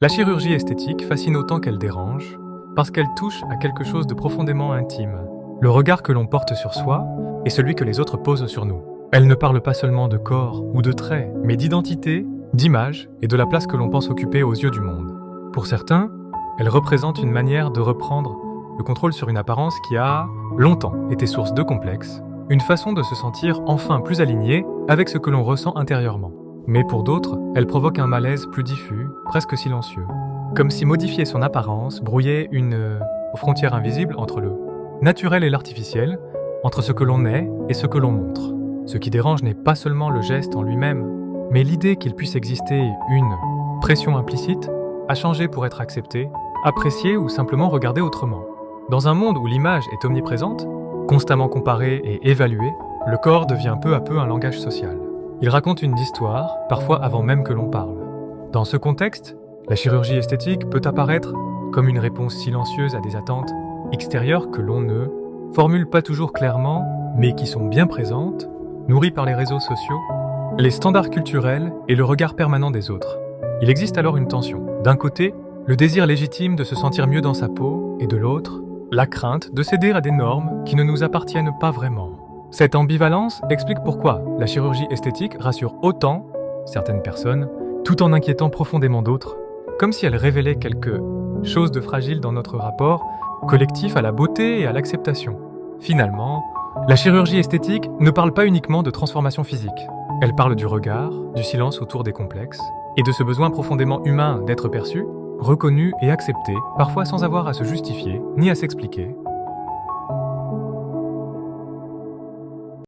La chirurgie esthétique fascine autant qu'elle dérange, parce qu'elle touche à quelque chose de profondément intime. Le regard que l'on porte sur soi est celui que les autres posent sur nous. Elle ne parle pas seulement de corps ou de traits, mais d'identité, d'image et de la place que l'on pense occuper aux yeux du monde. Pour certains, elle représente une manière de reprendre le contrôle sur une apparence qui a longtemps été source de complexes, une façon de se sentir enfin plus aligné avec ce que l'on ressent intérieurement. Mais pour d'autres, elle provoque un malaise plus diffus, presque silencieux. Comme si modifier son apparence brouillait une frontière invisible entre le naturel et l'artificiel, entre ce que l'on est et ce que l'on montre. Ce qui dérange n'est pas seulement le geste en lui-même, mais l'idée qu'il puisse exister une pression implicite à changer pour être accepté, apprécié ou simplement regardé autrement. Dans un monde où l'image est omniprésente, constamment comparée et évaluée, le corps devient peu à peu un langage social. Il raconte une histoire, parfois avant même que l'on parle. Dans ce contexte, la chirurgie esthétique peut apparaître comme une réponse silencieuse à des attentes extérieures que l'on ne formule pas toujours clairement, mais qui sont bien présentes, nourries par les réseaux sociaux, les standards culturels et le regard permanent des autres. Il existe alors une tension. D'un côté, le désir légitime de se sentir mieux dans sa peau, et de l'autre, la crainte de céder à des normes qui ne nous appartiennent pas vraiment. Cette ambivalence explique pourquoi la chirurgie esthétique rassure autant certaines personnes, tout en inquiétant profondément d'autres, comme si elle révélait quelque chose de fragile dans notre rapport collectif à la beauté et à l'acceptation. Finalement, la chirurgie esthétique ne parle pas uniquement de transformation physique. Elle parle du regard, du silence autour des complexes, et de ce besoin profondément humain d'être perçu, reconnu et accepté, parfois sans avoir à se justifier ni à s'expliquer,